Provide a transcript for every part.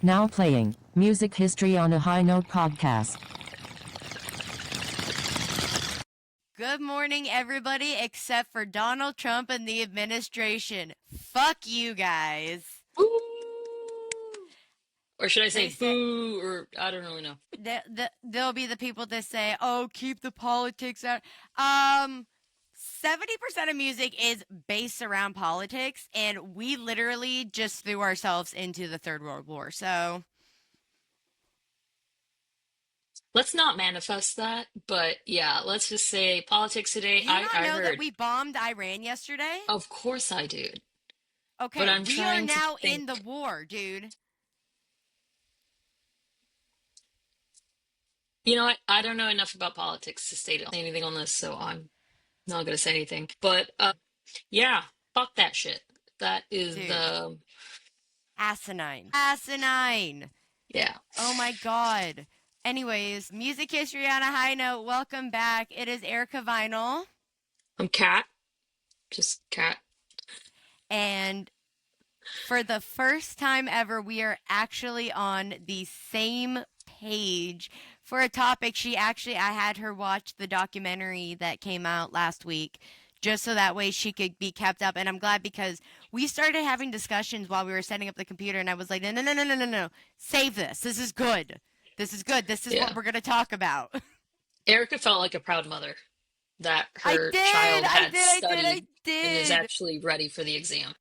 Now playing Music History on a High Note podcast. Good morning, everybody, except for Donald Trump and the administration. Fuck you guys. Boo! Or should I say They say boo? Or I don't really know. there'll be the people that say, "Oh, keep the politics out." 70% of music is based around politics, and we literally just threw ourselves into the Third World War. So Let's not manifest that, but yeah, let's just say politics today. do you I not I know that heard. we bombed Iran yesterday? Of course I do, but Okay, I'm we are trying to now in the think. war, dude. You know what? I don't know enough about politics to say anything on this, so I'm not gonna say anything. But yeah, fuck that shit. That is Dude, the asinine. Asinine. yeah. Oh my God. Anyways, music history on a high note. Welcome back. It is Erica.vinyl. I'm cat, just cat. And for the first time ever, we are actually on the same page for a topic. I had her watch the documentary that came out last week just so that way she could be kept up. And I'm glad because we started having discussions while we were setting up the computer, and I was like, no, no, no, no, no, no, no. Save this. This is good. This is good. This is Yeah, what we're going to talk about. Erica felt like a proud mother that I her did. child I had did. I did. I studied and is did. actually ready for the exam.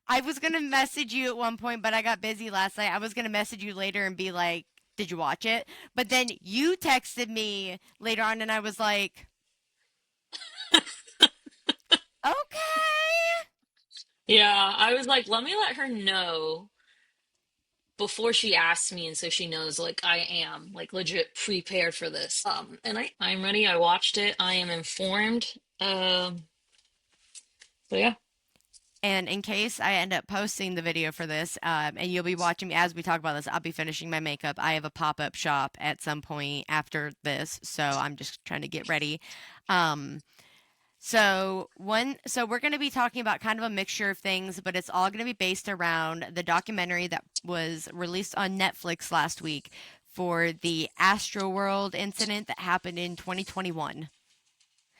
I was going to message you at one point, but I got busy last night. I was going to message you later and be like, did you watch it? But then you texted me later on, and I was like, okay. Yeah, I was like, let me let her know before she asks me, and so she knows like I am like legit prepared for this. And I'm ready. I watched it. I am informed. So yeah. And in case I end up posting the video for this, and you'll be watching me as we talk about this, I'll be finishing my makeup. I have a pop-up shop at some point after this, so I'm just trying to get ready. Um, so we're going to be talking about kind of a mixture of things, but it's all going to be based around the documentary that was released on Netflix last week for the Astroworld incident that happened in 2021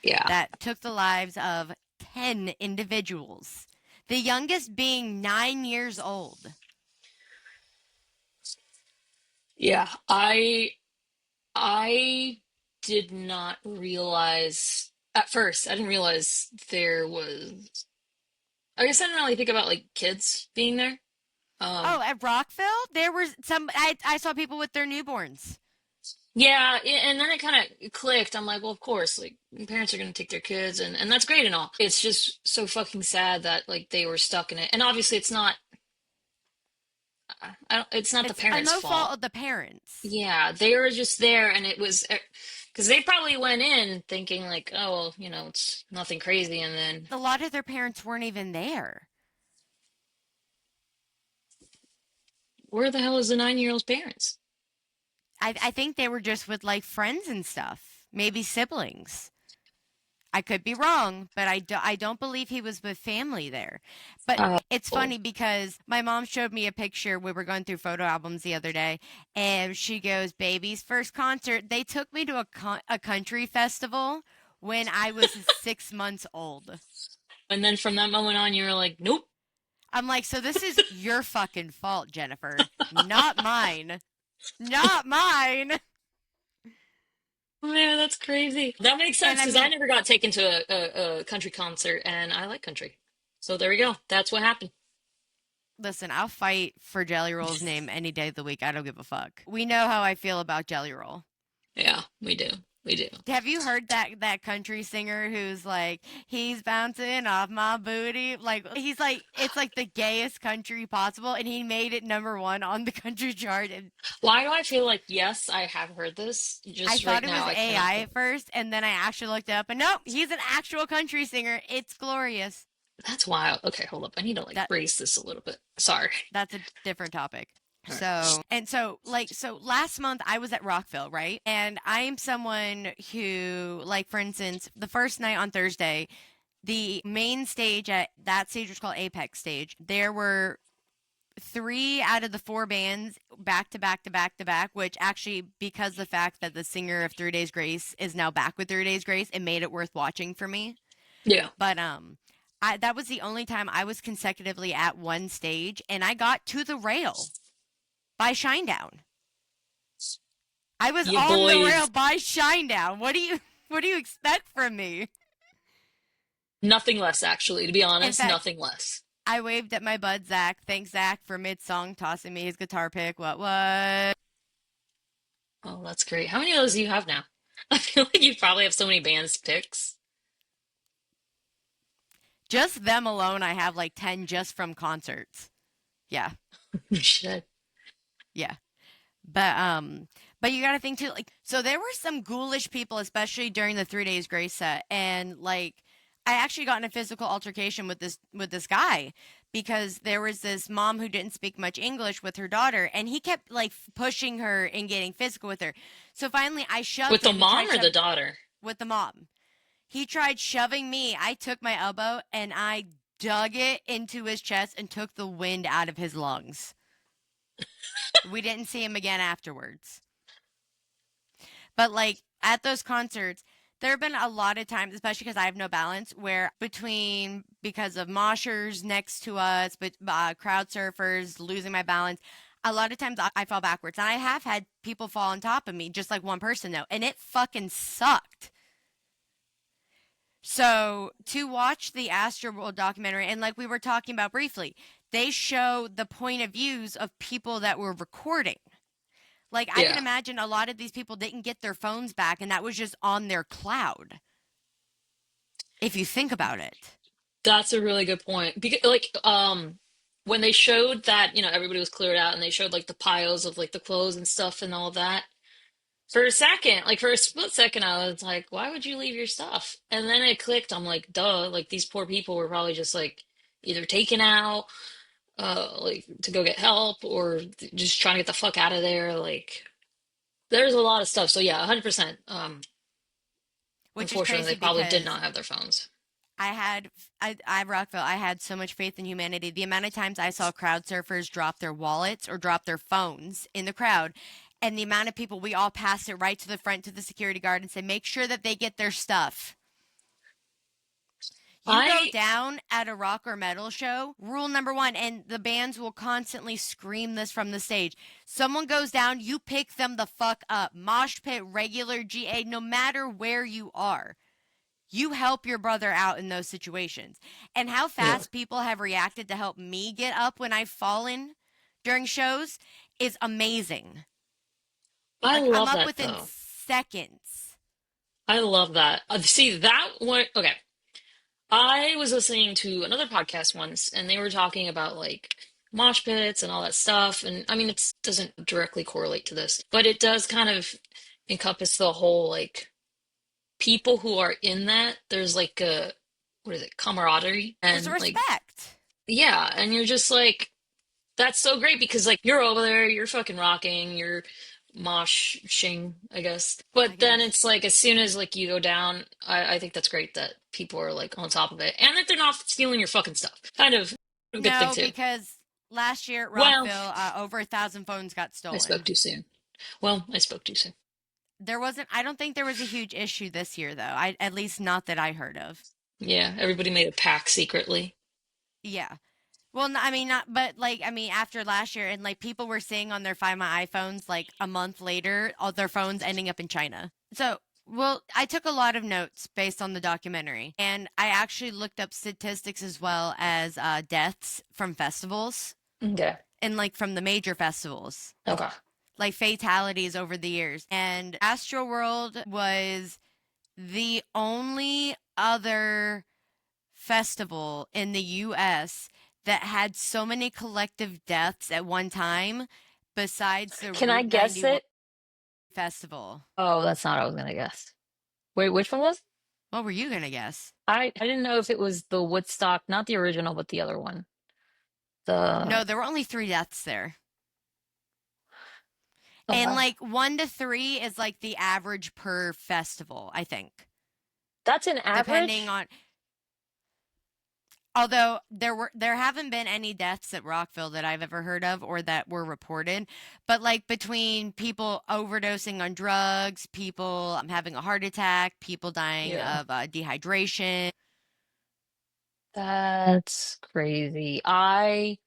Yeah. that took the lives of 10 individuals, the youngest being 9 years old. Yeah. I did not realize at first. I didn't realize there was. I guess I didn't really think about like kids being there. Um, Oh, at Rockville, there were I saw people with their newborns. Yeah, and then it kind of clicked. I'm like, well, of course, like parents are gonna take their kids, and that's great and all. It's just so fucking sad that like they were stuck in it. And obviously, it's not. It's not the It's parents' no fault fault. of the parents. Yeah, they were just there, and it was because they probably went in thinking like, oh, well, it's nothing crazy, and then A lot of their parents weren't even there. where the hell is the 9-year-old's parents? I think they were just with like friends and stuff, maybe siblings. I could be wrong, but I don't believe he was with family there. But Oh, it's funny because my mom showed me a picture. We were going through photo albums the other day, and she goes, "Baby's first concert. They took me to a country festival when I was 6 months old." and then from that moment on, you were like, nope. I'm like, so this is your fucking fault, Jennifer, not mine. Not mine. Man, that's crazy. That makes And sense I because I mean, never got taken to a country concert, and I like country. So there we go. That's what happened. listen, I'll fight for Jelly Roll's name any day of the week. I don't give a fuck. We know how I feel about Jelly Roll. Yeah, we do. We do. Have you heard that country singer who's like, he's bouncing off my booty? Like, he's like, it's like the gayest country possible, and he made it number one on the country chart. And Why do I feel like, yes, I have heard this. I Just thought right it now, was I cannot AI think. at first, and then I actually looked it up, and nope, he's an actual country singer. It's glorious. That's wild. Okay, hold up. I need to like That brace this a little bit. Sorry. that's a different topic. All right. So last month I was at Rockville, right? And I am someone who, like, for instance, the first night on Thursday, the main stage at that stage was called Apex stage. There were 3 out of the 4 bands back to back to back to back, which actually, because the fact that the singer of 3 Days Grace is now back with 3 Days Grace, it made it worth watching for me. Yeah. But that was the only time I was consecutively at one stage, and I got To the Rail by Shinedown. I was You on the rail boys. by Shinedown. What do you expect from me? Nothing less, actually. To be In honest, fact, nothing less. I waved at my bud Zach. Thanks, Zach, for mid-song tossing me his guitar pick. What? Oh, that's great. How many of those do you have now? I feel like you probably have so many bands picks. Just them alone, I have like 10 just from concerts. Yeah, Shit. yeah. But you got to think too, like, so there were some ghoulish people, especially during the 3 Days Grace set, and like, I actually got in a physical altercation with this guy because there was this mom who didn't speak much English with her daughter, and he kept like pushing her and getting physical with her. So finally, I With shoved the him. He mom tried or the shoving daughter? with the mom. He tried shoving me. I took my elbow and I dug it into his chest and took the wind out of his lungs. We didn't see him again afterwards. But like at those concerts, there have been a lot of times, especially because I have no balance, where because of moshers next to us, but crowd surfers, losing my balance, a lot of times I fall backwards. And I have had people fall on top of me, just like one person though, and it fucking sucked. So to watch the Astroworld documentary, and like we were talking about briefly, they show the point of views of people that were recording. Like I can Yeah. imagine a lot of these people didn't get their phones back, and that was just on their cloud. If you think about it. That's a really good point. Because when they showed that, everybody was cleared out and they showed like the piles of like the clothes and stuff and all that. For a second, like for a split second, I was like, why would you leave your stuff? And then it clicked. I'm like, duh, like these poor people were probably just like either taken out, like to go get help or just trying to get the fuck out of there. Like there's a lot of stuff. So yeah, 100%. Which is Unfortunately, crazy they probably did because not have their phones. I Rockville, I had so much faith in humanity. The amount of times I saw crowd surfers drop their wallets or drop their phones in the crowd, and the amount of people, we all passed it right to the front to the security guard and said, make sure that they get their stuff. You go I down at a rock or metal show, rule number 1, and the bands will constantly scream this from the stage. Someone goes down, you pick them the fuck up. Mosh pit, regular GA, no matter where you are. You help your brother out in those situations. And how yeah, fast people have reacted to help me get up when I've fallen during shows is amazing. I Like, I'm love up that within though. seconds. I love that. See that one. Okay, I was listening to another podcast once, and they were talking about like mosh pits and all that stuff. And I mean, it doesn't directly correlate to this, but it does kind of encompass the whole like people who are in that. There's like a what is it, camaraderie, There's and like respect. yeah, and you're just like that's so great because like you're over there, you're fucking rocking, you're moshing, I guess. I But then guess. it's like as soon as like you go down, I think that's great that people are like on top of it and that they're not stealing your fucking stuff. Kind of a good thing No, too. because last year at Well, Rockville, over 1,000 phones got I spoke stolen. too soon. Well, I spoke too soon. I don't think there was a huge issue this year, though. At least not that I heard of. Yeah, everybody made a pact secretly. Yeah. Well, I mean, not, but like, I mean, after last year, and like people were seeing on their Find My iPhones, like a month later, all their phones ending up in China. So, well, I took a lot of notes based on the documentary, and I actually looked up statistics as well as deaths from festivals Okay. and like from the major festivals, Okay. like fatalities over the years. And Astroworld was the only other festival in the US that had so many collective deaths at one time besides the Can I Route guess 91 it? festival. Oh, that's not what I was gonna guess. Wait, which one was it? What were you going to guess? I didn't know if it was the Woodstock, not the original, but the other one. The No, there were only 3 deaths there. And okay. like 1 to 3 is like the average per festival, I think. That's an Depending average? on Although there haven't been any deaths at Rockville that I've ever heard of or that were reported, but like between people overdosing on drugs, people having a heart attack, people dying Yeah. of dehydration. That's crazy. I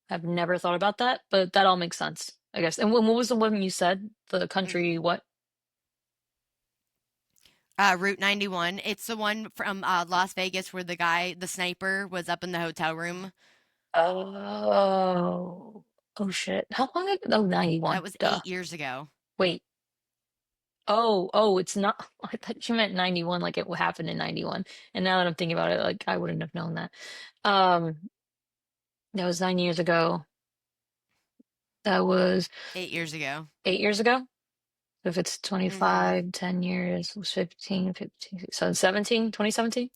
have never thought about that, but that all makes sense, I guess. And what was the one you said? The country, what? Route 91. It's the one from Las Vegas where the sniper, was up in the hotel room. Oh, oh shit. How long ago? Oh, That 91. was Duh. 8 years ago. Wait. It's not. I thought you meant 91, like it happened in 91. And now that I'm thinking about it, like I wouldn't have known that. Um, that was 9 years ago. That was 8 years ago. 8 years ago. If it's Mm-hmm. 25, 10 years, was 15, 15, so 17, 2017,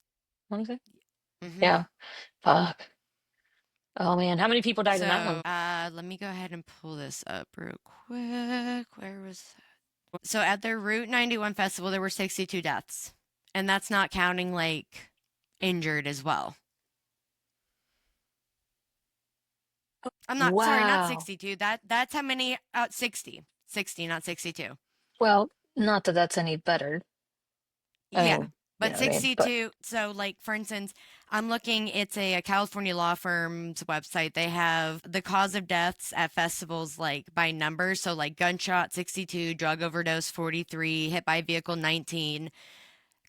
I want to say. Mm-hmm. Yeah. Fuck. Oh man, how many people died in that So, one? let me go ahead and pull this up real quick. Where was that? So at their Route 91 festival, there were 62 deaths, and that's not counting like injured as well. I'm not sorry, not Wow. 62. That's how many 60. 60, not 62. Well, not that that's any better. I Yeah. mean, you But know what I mean? But 62, so like for instance, I'm looking, it's a California law firm's website. They have the cause of deaths at festivals like by numbers. So like gunshot 62, drug overdose 43, hit by vehicle 19,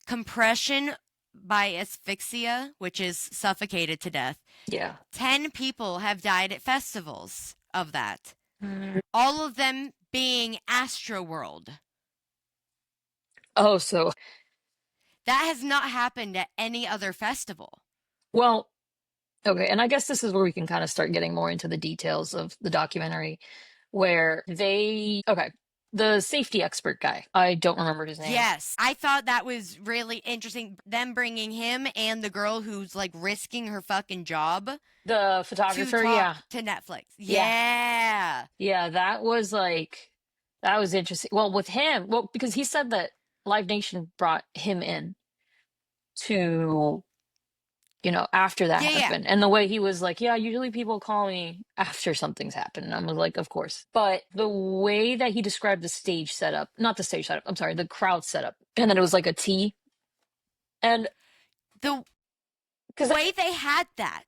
compression by asphyxia, which is suffocated to death. yeah. 10 people have died at festivals of that. Mm. All of them being Astroworld. Oh, so That has not happened at any other festival. well, okay, and I guess this is where we can kind of start getting more into the details of the documentary, where okay, the safety expert guy, I don't remember his name. Yes, I thought that was really interesting. Them bringing him and the girl who's like risking her fucking job The to photographer, yeah, talk to Netflix. yeah, Yeah. yeah, that was interesting. Well, with him, well, because he said that Live Nation brought him in to, after that Yeah, yeah. happened. And the way he was like, yeah, usually people call me after something's happened. And I was like, of course. But the way that he described the stage setup, not the stage setup, I'm sorry, the crowd setup, and then it was like a T. And The because, way they had that.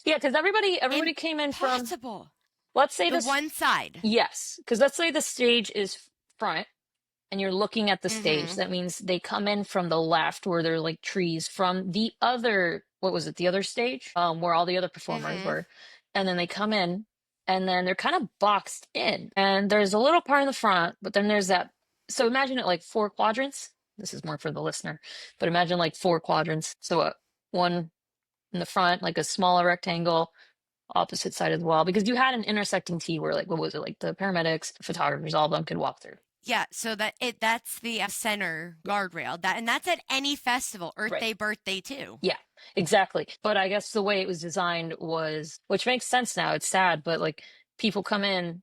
yeah, because everybody came in from, Impossible. let's say The this, one side. yes, because let's say the stage is front and you're looking at the stage. Mm-hmm. That means they come in from the left where there are like trees from the other, what was it, the other stage, where all the other performers Mm-hmm. were. And then they come in and then they're kind of boxed in. And there's a little part in the front, but then there's that. So imagine it like four quadrants. This is more for the listener, but imagine like four quadrants. So one in the front, like a smaller rectangle, opposite side of the wall, because you had an intersecting T where like, what was it, like the paramedics, photographers, all of them could walk through. Yeah, so that's the center guardrail. That's at any festival, Earth Right. Day, birthday too. Yeah, exactly. But I guess the way it was designed was, which makes sense now. It's sad, but like people come in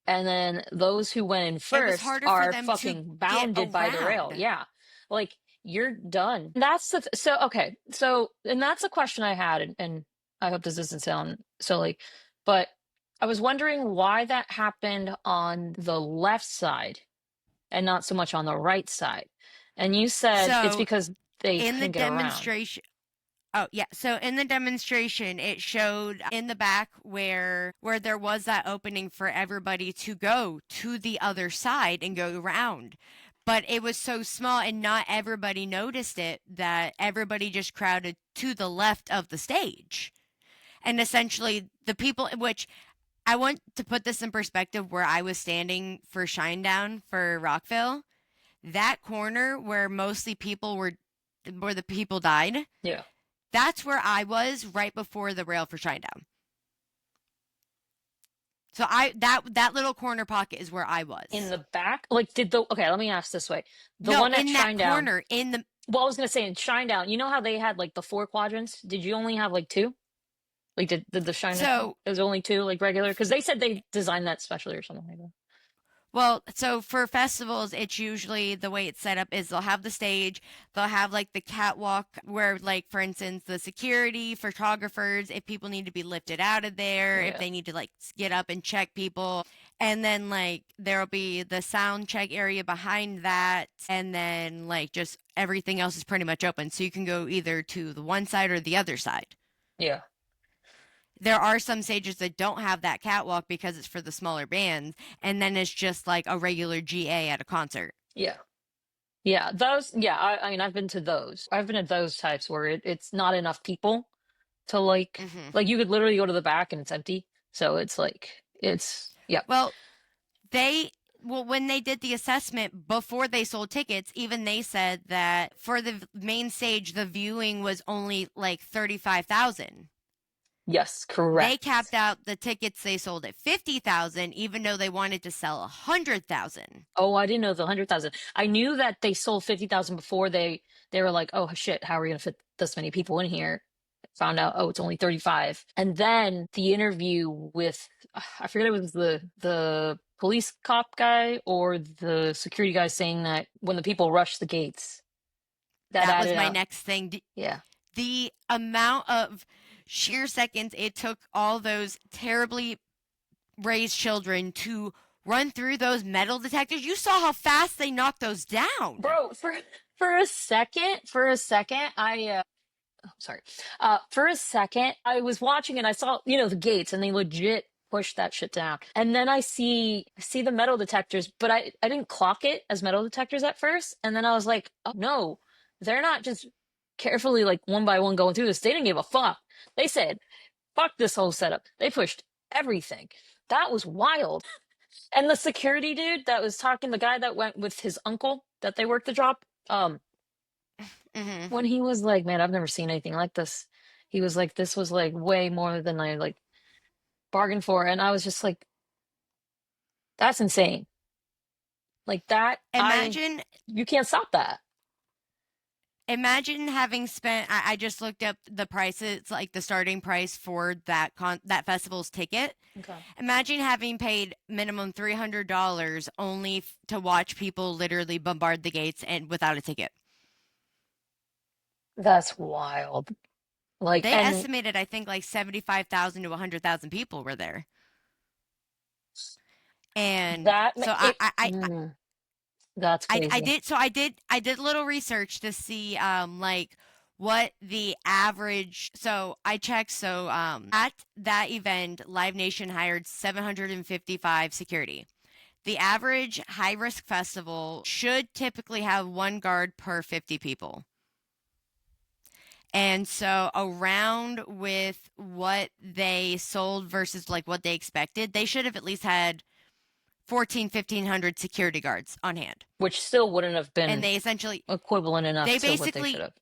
and then those who went in It was first harder for are them to fucking get bounded by the rail. around. Yeah. Like you're done. That's so okay. So, and that's a question I had, and I hope this doesn't sound silly, but I was wondering why that happened on the left side and not so much on the right side. And you said it's So because they in the couldn't get around. demonstration, oh yeah, so in the demonstration, it showed in the back where there was that opening for everybody to go to the other side and go around. But it was so small and not everybody noticed it that everybody just crowded to the left of the stage. And essentially the people, which I want to put this in perspective, where I was standing for Shinedown for Rockville, that corner where mostly people where the people died, Yeah. that's where I was right before the rail for Shinedown. So that little corner pocket is where I In was. the back? Like, okay, let me ask this way. The No, one at in that Shinedown, corner in the well, I was gonna say in Shinedown, you know how they had like the four quadrants? Did you only have like two? Like, did the Shinedown, so it was only two, like regular? Because they said they designed that specially or something like that. Well, so for festivals, it's usually the way it's set up is they'll have the stage, they'll have like the catwalk where, like, for instance, the security, photographers, if people need to be lifted out of there, if Yeah. they need to like get up and check people. And then like there'll be the sound check area behind that. And then like just everything else is pretty much open. So you can go either to the one side or the other side. Yeah. There are some stages that don't have that catwalk because it's for the smaller bands, and then it's just like a regular GA at a concert. Yeah. Yeah. Those, yeah, I mean, I've been to those. I've been at those types where it's not enough people to Hmm. like you could literally go to the back and it's empty. So it's like, yeah. Well, they well, when they did the assessment before they sold tickets, even they said that for the main stage, the viewing was only like 35,000. Yes, They correct. capped out the tickets they sold at 50,000, even though they wanted to sell 100,000. Oh, I didn't know the 100,000. I knew that they sold 50,000 before they were like, "Oh shit, how are we gonna fit this many people in here?" Found out, oh, it's only 35. And then the interview with I forget it was the police cop guy or the security guy saying that when the people rushed the gates, that That was added my up. next thing. Yeah. The amount of sheer seconds it took all those terribly raised children to run through those metal detectors. You saw how fast they knocked those down. Bro, for a second, sorry. For a second, I was watching and I saw, the gates and they legit pushed that shit down. And then I see the metal detectors, but I didn't clock it as metal detectors at first. And then I was like, oh no, they're not just carefully like one by one going through this. They didn't give a fuck. They said, fuck this whole setup. They pushed everything. That was wild. And the security dude that was talking, the guy that went with his uncle that they worked the drop, Hmm. when he was like, "Man, I've never seen anything like this." He was like, "This was like way more than I like bargained for," and I was just like, "That's insane." Like that, Imagine you can't stop that. imagine having spent I just looked up the prices, like the starting price for that festival's ticket. Okay. Imagine having paid minimum $300 only to watch people literally bombard the gates and without a ticket. That's wild. Like, They and estimated, I think, like 75,000 to 100,000 people were there. And that so that's I crazy. did a little research to see like what the average. So I checked. So at that event, Live Nation hired 755 security. The average high risk festival should typically have one guard per 50 people. And so around with what they sold versus like what they expected, they should have at least had 1,500 security guards on hand. Which still wouldn't have And been they essentially equivalent enough they to what they should basically have,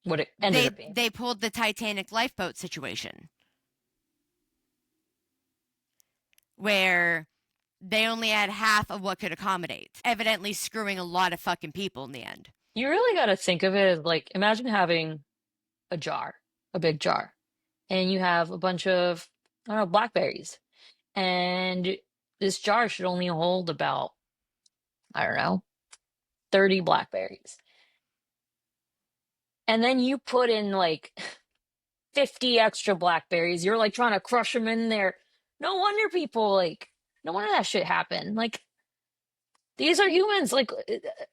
what it ended up being. they pulled the Titanic lifeboat situation where they only had half of what could accommodate, evidently screwing a lot of fucking people in the end. You really got to think of it as like, imagine having a jar, a big jar, and you have a bunch of, I don't know, blackberries. And this jar should only hold about, I don't know, 30 blackberries. And then you put in like 50 extra blackberries. You're like trying to crush them in there. No wonder people like, no wonder that shit happened. Like, these are humans. Like,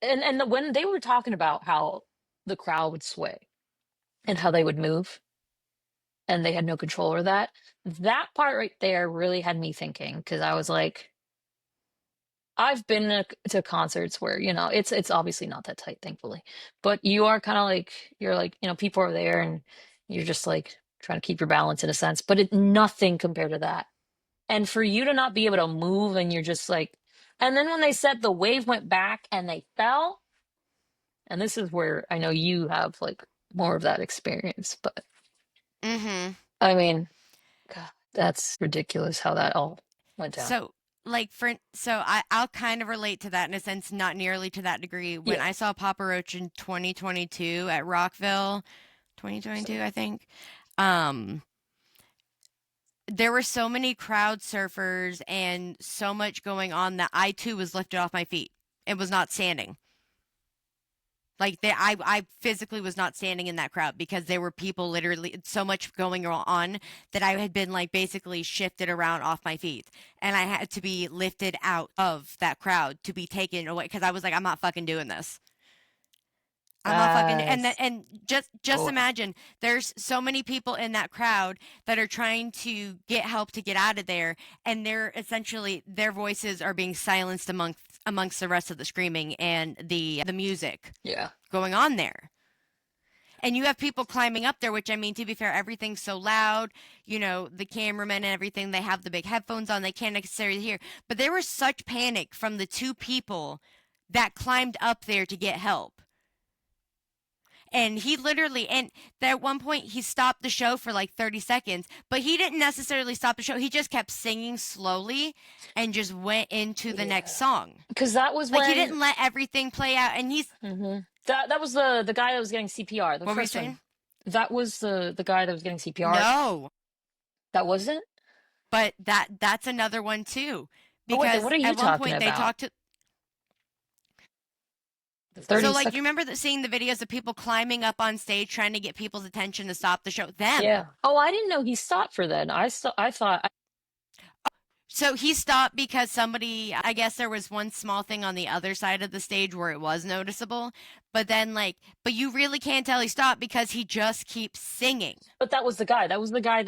when they were talking about how the crowd would sway and how they would move and they had no control over that, that part right there really had me thinking because I was like, I've been to concerts where, it's obviously not that tight, thankfully, but you are kind of like, you're like, people are there and you're just like trying to keep your balance in a sense, but nothing compared to that. And for you to not be able to move and you're just like, and then when they said the wave went back and they fell, and this is where I know you have like more of that experience, but Mm-hmm. I mean, God, that's ridiculous how that all went down. So I'll kind of relate to that in a sense, not nearly to that degree. When Yeah. I saw Papa Roach in 2022 at Rockville, 2022, I think. Um, there were so many crowd surfers and so much going on that I too was lifted off my feet. It was not standing. Like I physically was not standing in that crowd because there were people literally so much going on that I had been like basically shifted around off my feet, and I had to be lifted out of that crowd to be taken away because I was like, I'm not fucking doing this. I'm not fucking That's and just imagine there's so many people in that crowd that are trying to get help to get out of there, and they're essentially their voices are being silenced amongst the rest of the screaming and the music Yeah. going on there. And you have people climbing up there, which I mean, to be fair, everything's so loud. You know, the cameramen and everything, they have the big headphones on. They can't necessarily hear. But there was such panic from the two people that climbed up there to get help. And he literally, and at one point, he stopped the show for like 30 seconds, but he didn't necessarily stop the show. He just kept singing slowly and just went into the next song. Because that was Like, when he didn't let everything play out. And he's, that was the guy that was getting CPR. The what were you first one. saying? That was the guy that was getting CPR. No, That wasn't? but that's another one too. Oh, wait, then Because what are you at one talking point they about? talked to, The 30 so like, sec- do you remember seeing the videos of people climbing up on stage trying to get people's attention to stop the show? Them. Yeah. Oh, I didn't know he stopped for that. I thought So he stopped because somebody, I guess there was one small thing on the other side of the stage where it was noticeable, but then like, but you really can't tell he stopped because he just keeps singing. but that was the guy. That was the guy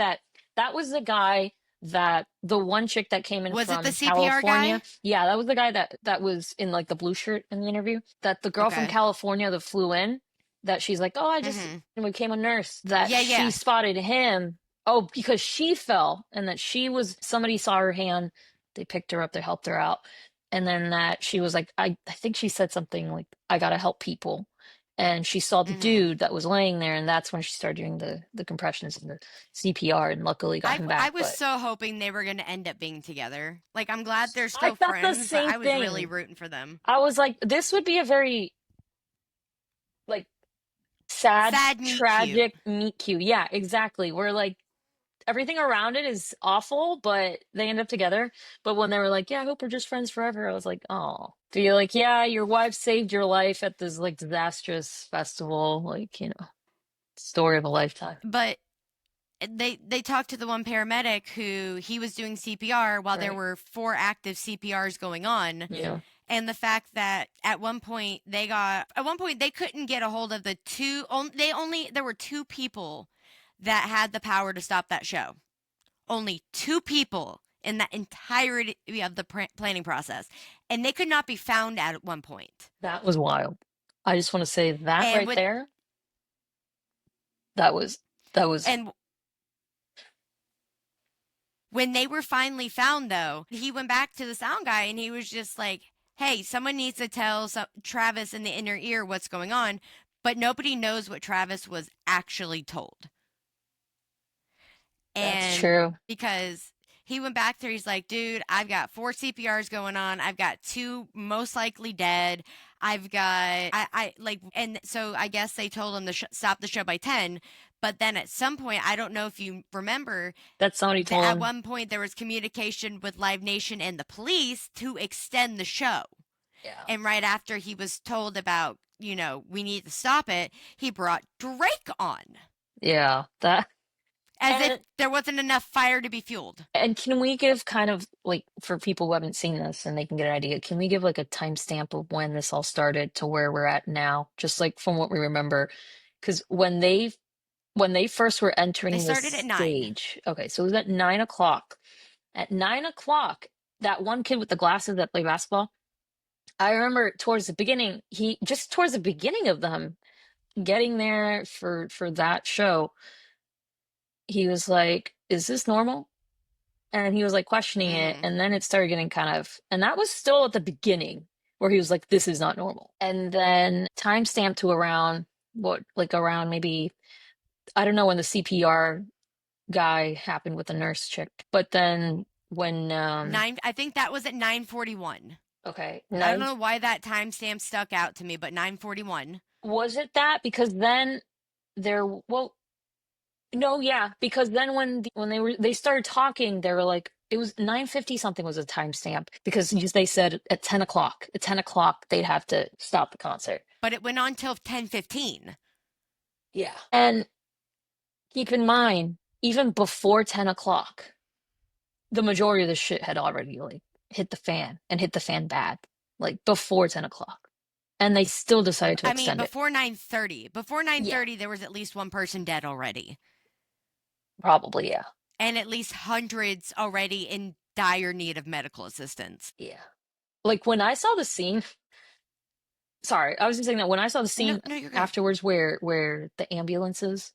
that the one chick that came in Was it from the CPR California. guy? Yeah, that was the guy that was in like the blue shirt in the interview. That the girl from Okay. California that flew in, that she's like, oh, I just became a nurse. That Yeah, she yeah. spotted him. Oh, because she fell, and that somebody saw her hand. They picked her up. They helped her out, and then that she was like, I think she said something like, I gotta help people. And she saw the dude that was laying there, and that's when she started doing the compressions and the CPR, and luckily got him back. I was But so hoping they were going to end up being together. Like, I'm glad they're I still thought the friends, but same I was really thing. rooting for them. I was like, this would be a very like sad, meet tragic meet cute. Yeah, exactly. Where like everything around it is awful, but they end up together. But when they were like, yeah, I hope we're just friends forever, I was like, oh. Feel like, yeah, your wife saved your life at this like disastrous festival, like, story of a lifetime. But they talked to the one paramedic who he was doing CPR while there Right. were 4 active CPRs going on. Yeah. And the fact that at one point they couldn't get a hold of the two, there were 2 people that had the power to stop that show. Only 2 people in that entirety of the planning process. And they could not be found at one point. That was wild. I just want to say that And right there. That was And when they were finally found, though, he went back to the sound guy and he was just like, hey, someone needs to tell Travis in the inner ear what's going on. But nobody knows what Travis was actually told. that's true. Because he went back there, he's like, dude, I've got 4 CPRs going on. I've got 2 most likely dead. I've got, and so I guess they told him to stop the show by 10. But then at some point, I don't know if you remember, That somebody told at him. one point there was communication with Live Nation and the police to extend the show. Yeah. And right after he was told about, we need to stop it, he brought Drake on. Yeah. That. As if there wasn't enough fire to be fueled. And can we give kind of like, for people who haven't seen this and they can get an idea, can we give like a timestamp of when this all started to where we're at now? Just like from what we remember. Because when they first were entering They the started at 9. stage. Okay, so it was at 9 o'clock. At 9 o'clock, that one kid with the glasses that played basketball, I remember towards the beginning of them getting there for that show, he was like, is this normal? And he was like questioning it, and then it started getting and that was still at the beginning where he was like, this is not normal. And then timestamp to around maybe, I don't know when the CPR guy happened with the nurse chick, but then when I think that was at 9:41. okay, I don't know why that timestamp stuck out to me, but 9:41. Was it that? Because then No, yeah, because then when they started talking, they were like it was 9:50 something was a timestamp because they said at 10 o'clock. At 10 o'clock they'd have to stop the concert. But it went on till 10:15. Yeah. And keep in mind, even before 10 o'clock, the majority of the shit had already like hit the fan and hit the fan bad. Like before 10 o'clock. And they still decided to I mean, extend it. before 9:30. Before Yeah, 9:30 there was at least one person dead already. probably, yeah. And at least hundreds already in dire need of medical assistance. Yeah. Like when I saw the scene, sorry, I was just saying that when I saw the No, scene no, you're good. afterwards where the ambulances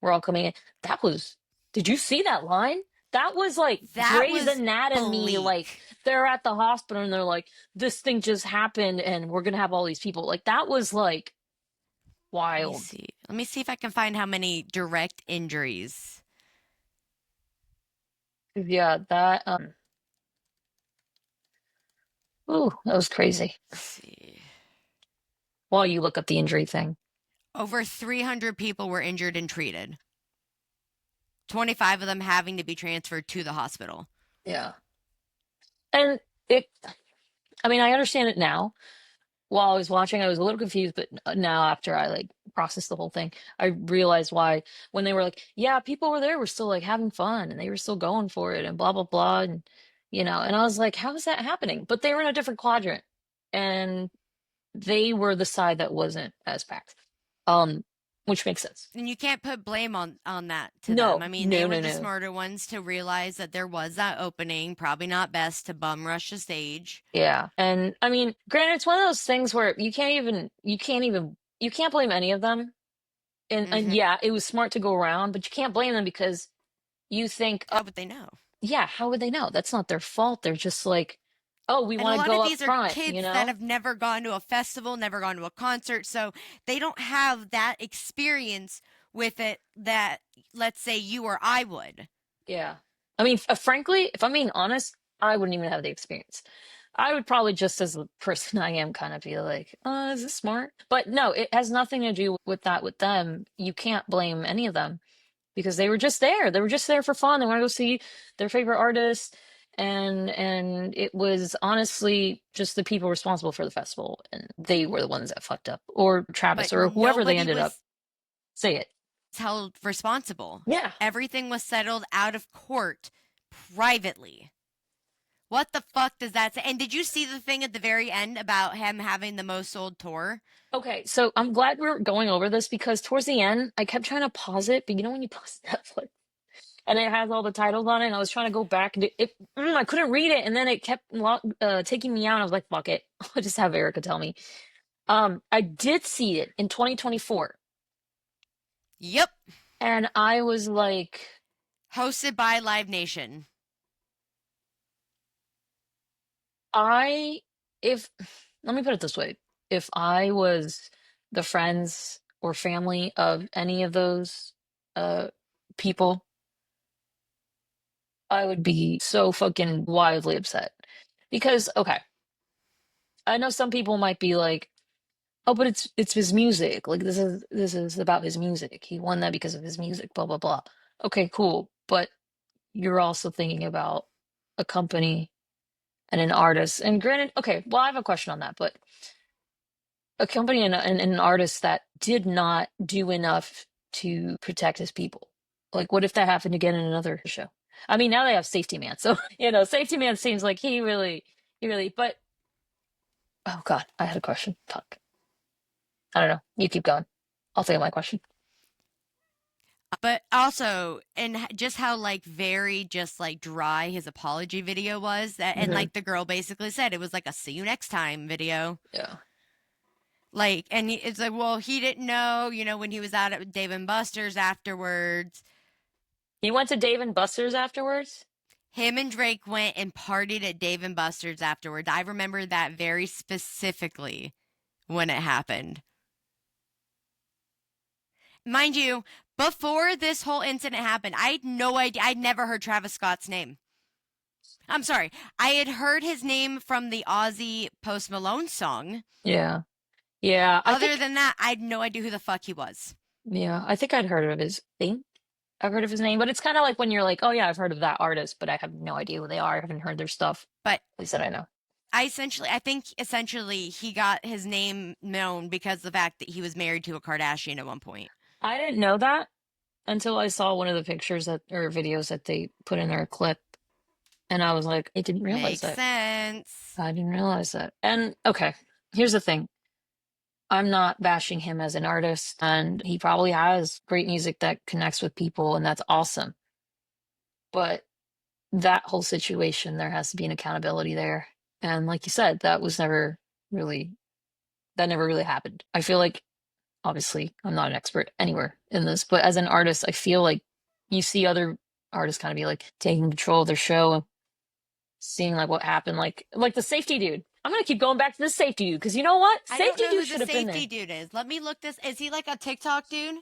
were all coming in, that was, did you see that line? That was like That Grey's was Anatomy, like bleak. they're at the hospital and they're like, this thing just happened and we're gonna have all these people. Like that was like Let me wild. see. Let me see if I can find how many direct injuries. Yeah, that ooh, that was crazy. Let's see. While you look up the injury thing. Over 300 people were injured and treated. 25 of them having to be transferred to the hospital. Yeah. And it, I mean, I understand it now. While I was watching, I was a little confused, but now after I like processed the whole thing, I realized why when they were like, yeah, people were there were still like having fun and they were still going for it and blah blah blah and and I was like, how is that happening? But they were in a different quadrant and they were the side that wasn't as packed. Um, which makes sense. And you can't put blame on that to them. No, I mean, they no, were no, the no. smarter ones to realize that there was that opening. Probably not best to bum rush the stage. Yeah. And I mean, granted, it's one of those things where you can't blame any of them. And Mm-hmm. yeah, it was smart to go around, but you can't blame them because you think, oh, How would they know? yeah, how would they know? That's not their fault. They're just like, oh, we And a want to lot go of up these are front, you kids that know? have never gone to a festival, never gone to a concert, so they don't have that experience with it that, let's say, you or I would. Yeah. I mean, frankly, if I'm being honest, I wouldn't even have the experience. I would probably just as the person I am kind of be like, is this smart? But no, it has nothing to do with that with them. You can't blame any of them because they were just there. They were just there for fun. They want to go see their favorite artist, and it was honestly just the people responsible for the festival, and they were the ones that fucked up, or But Travis, or whoever they nobody ended up. was Say it. held responsible. Yeah. Everything was settled out of court privately. What the fuck does that say? And did you see the thing at the very end about him having the most sold tour? Okay, so I'm glad we're going over this because towards the end, I kept trying to pause it, but you know when you pause Netflix and it has all the titles on it, and I was trying to go back and I couldn't read it, and then it kept taking me out. And I was like, "Fuck it, I'll just have Erica tell me." I did see it in 2024, Yep. and I was like, Hosted by Live Nation. I if let me put it this way, if I was the friends or family of any of those uh people, I would be so fucking wildly upset. Because okay, I know some people might be like, "Oh, but it's his music. Like this is about his music. He won that because of his music, blah blah blah." Okay, cool. But you're also thinking about a company and an artist. And granted, okay, well, I have a question on that, but a company and an artist that did not do enough to protect his people. Like, what if that happened again in another show? I mean, now they have Safety Man, so Safety Man seems like he really. But oh God, I had a question. Fuck, I don't know. You keep going. I'll think of my question. But also, and just how like very just like dry his apology video was, that and Hmm. like the girl basically said it was like a see you next time video. Yeah, Like, and it's like, well, he didn't know, when he was out at Dave and Buster's afterwards. he went to Dave and Buster's afterwards. Him and Drake went and partied at Dave and Buster's afterwards. I remember that very specifically when it happened. Mind you, before this whole incident happened, I had no idea. I'd never heard Travis Scott's name. I'm sorry. I had heard his name from the Ozzy Post Malone song. Yeah, yeah. Other than that, I had no idea who the fuck he was. I think I'd heard of his thing. I've heard of his name, but it's kind of like when you're like, oh yeah, I've heard of that artist, but I have no idea who they are. I haven't heard their stuff. But At least that I know. I think essentially he got his name known because of the fact that he was married to a Kardashian at one point. I didn't know that until I saw one of the pictures that or videos that they put in their clip, and I was like, I didn't realize Makes that. sense. I didn't realize that. And okay, here's the thing. I'm not bashing him as an artist, and he probably has great music that connects with people, and that's awesome. But that whole situation, there has to be an accountability there. And like you said, really, that never really happened. I feel like, obviously, I'm not an expert anywhere in this, but as an artist, I feel like you see other artists kind of be like taking control of their show, seeing like what happened, like the safety dude. I'm gonna keep going back to the safety dude because you know what? I don't Safety know dude who should the have been there. safety dude is. Let me look this. Is he like a TikTok dude?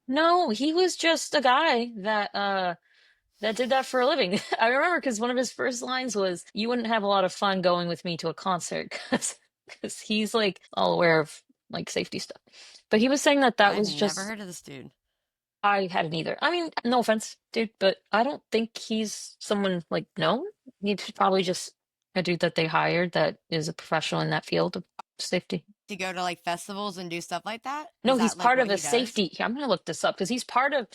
No, he was just a guy that did that for a living. I remember because one of his first lines was, "You wouldn't have a lot of fun going with me to a concert," because he's like all aware of like safety stuff. But he was saying that that I've was never just heard of this dude. I hadn't either. I mean, no offense, dude, but I don't think he's someone like known. He's probably just a dude that they hired that is a professional in that field of safety. To go to like festivals and do stuff like that? No, Is he's that like part what of a he does? safety. I'm gonna look this up because he's part of.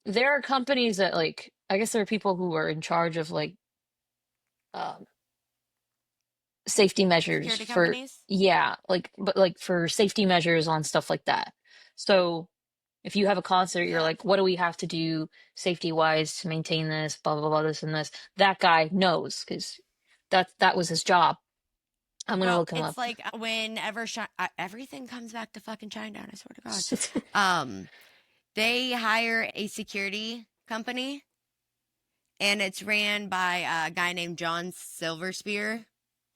There are companies that like. I guess there are people who are in charge of like um, safety measures Security for companies? yeah, like but like for safety measures on stuff like that. So if you have a concert, you're Yeah. like, what do we have to do safety wise to maintain this, blah blah blah, this and this. That guy knows because that was his job. I'm gonna Well, look him it's up. like whenever everything comes back to fucking China, I swear to God. Um, they hire a security company, and it's ran by a guy named John Silverspear.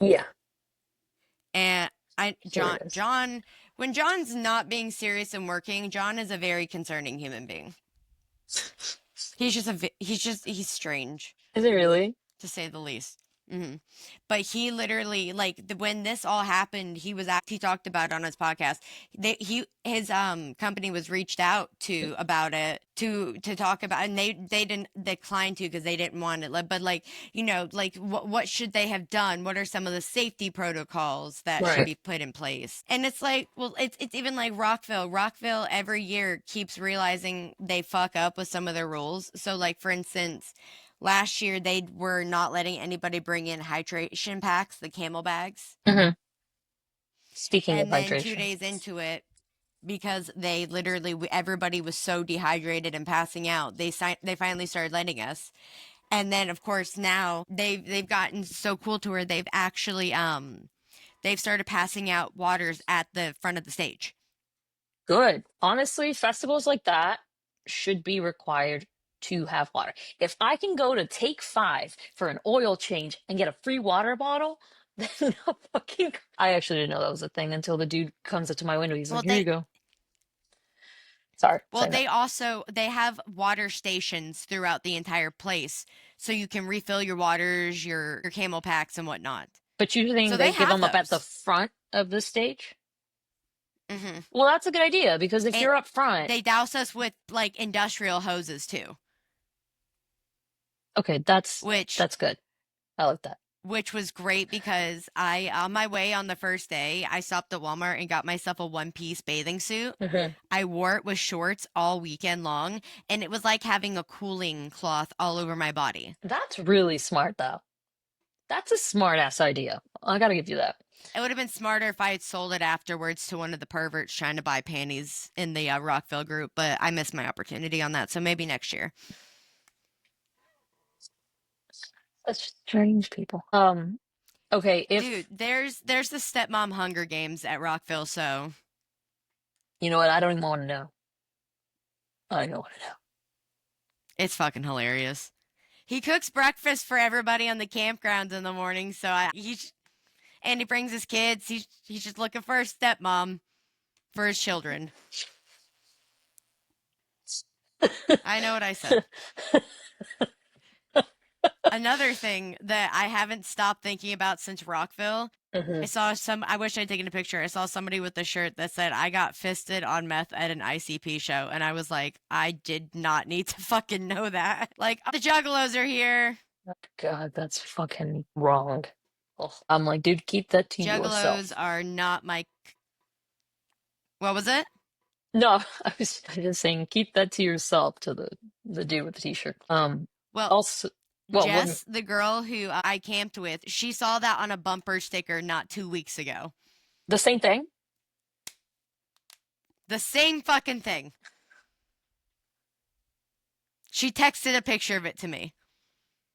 Yeah, And here it is. John, when John's not being serious and working, John is a very concerning human being. He's strange, Is it really? to say the least. But he literally when this all happened, he talked about it on his podcast. His company was reached out to about it to talk about, and they didn't decline to because they didn't want it. But like like what should they have done? What are some of the safety protocols that should Right. be put in place? And it's like, well, it's even like Rockville. Rockville every year keeps realizing they fuck up with some of their rules. So like for instance, last year, they were not letting anybody bring in hydration packs, the camel bags. hmm Speaking of And then two hydration. days into it, because they literally everybody was so dehydrated and passing out, they finally started letting us. And then of course now they've gotten so cool to where they've actually they've started passing out waters at the front of the stage. Good. Honestly, festivals like that should be required to have water. If I can go to Take Five for an oil change and get a free water bottle, then no fucking. I actually didn't know that was a thing until the dude comes up to my window. He's Well, like, "Here you go." Sorry, they that. also they have water stations throughout the entire place, so you can refill your waters, your camel packs and whatnot. But you So think they they give have them up at the those. front of the stage? hmm Well, that's a good idea because if And you're up front, they douse us with like industrial hoses too, okay, which that's good. I like that. which was great because I on my way on the first day, I stopped at Walmart and got myself a one-piece bathing suit. hmm I wore it with shorts all weekend long, and it was like having a cooling cloth all over my body. That's really smart, though. That's a smart ass idea. I gotta give you that. It would have been smarter if I had sold it afterwards to one of the perverts trying to buy panties in the Rockville group, but I missed my opportunity on that, so maybe next year. Such strange people. Okay, Dude, if there's the stepmom Hunger Games at Rockville, so you know what, I don't even want to know. I don't want to know. it's fucking hilarious. He cooks breakfast for everybody on the campgrounds in the morning, so and he brings his kids. He's just looking for a stepmom for his children. I know what I said. Another thing that I haven't stopped thinking about since Rockville I saw I wish I'd taken a picture. I saw somebody with a shirt that said, I got fisted on meth at an ICP show. And I was like, I did not need to fucking know that. Like, the juggalos are here. God, that's fucking wrong. Ugh. I'm like, dude, keep that to Juggalos yourself. are not my. What was it? No, I was just saying, keep that to yourself. To the dude with the t-shirt. Well, Also, well, when Jess, the girl who I camped with, she saw that on a bumper sticker not 2 weeks ago. the same thing. The same fucking thing. She texted a picture of it to me.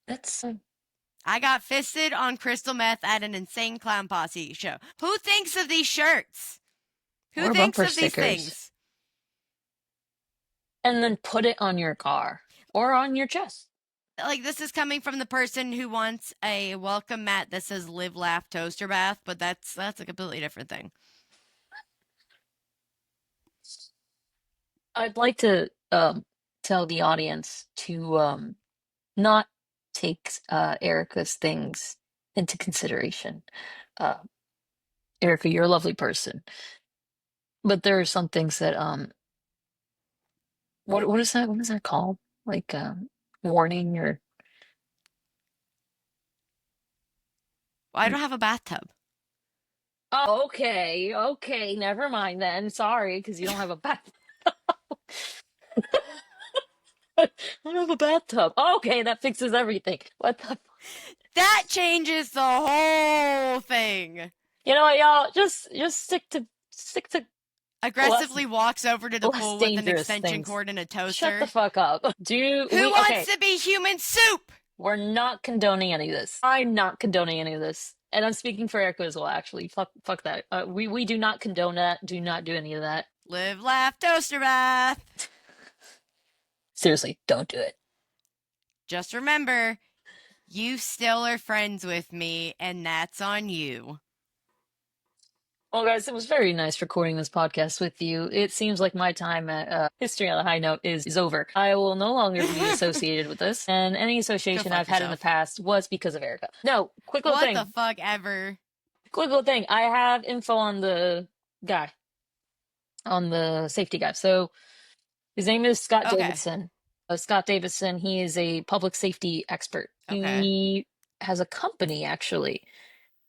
That's I got fisted on crystal meth at an insane clown posse show. Who thinks of these shirts? Who or thinks bumper of these stickers, things? and then put it on your car or on your chest. Like, this is coming from the person who wants a welcome mat that says live, laugh, toaster bath, but that's a completely different thing. I'd like to tell the audience to not take Erica's things into consideration. Uh, Erica, you're a lovely person, but there are some things that what is that? What is that called? Like warning or Well, I don't have a bathtub. oh, okay, okay, never mind then. Sorry, because you don't have a bath. I don't have a bathtub. Okay, that fixes everything. What the? That changes the whole thing. You know what, y'all? Just stick to less Aggressively walks over to the less pool with an dangerous extension things. cord and a Shut the toaster. fuck up. Do Who we? Okay, wants to be human soup? we're not condoning any of this. I'm not condoning any of this, and I'm speaking for Erica as well. Actually, fuck that. We do not condone that. Do not do any of that. Live, laugh, toaster bath. Seriously, don't do it. Just remember, you still are friends with me, and that's on you. Well, guys, it was very nice recording this podcast with you. It seems like my time at History on a High Note is over. I will no longer be associated with this, and any Go association fuck I've had in the yourself. past was because of Erica. No, quick little What the thing. fuck ever? Quick little thing. I have info on the guy, on the safety guy. So his name is Scott Okay. Davidson. Scott Davidson, he is a public safety expert. Okay. He has a company, actually,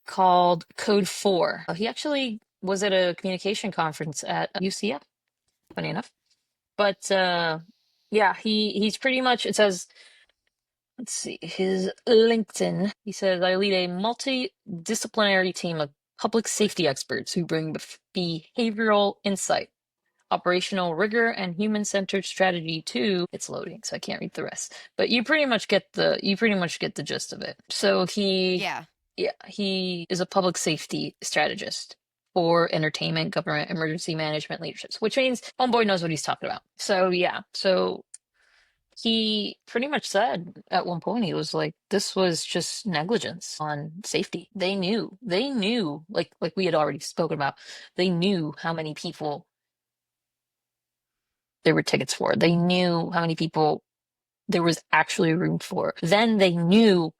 called Code 4. He actually was at a communication conference at UCF, funny enough. But yeah, he's pretty much, it says, let's see, his LinkedIn. He says, I lead a multidisciplinary team of public safety experts who bring behavioral insight, operational rigor, and human-centered strategy to it's loading, so I can't read the rest. But you pretty much get the gist of it. So Yeah. he is a public safety strategist for entertainment, government, emergency management leaderships, which means homeboy knows what he's talking about. So yeah, so he pretty much said at one point, he was like, this was just negligence on safety. They knew, like we had already spoken about, they knew how many people there were tickets for. They knew how many people there was actually room for. Then they knew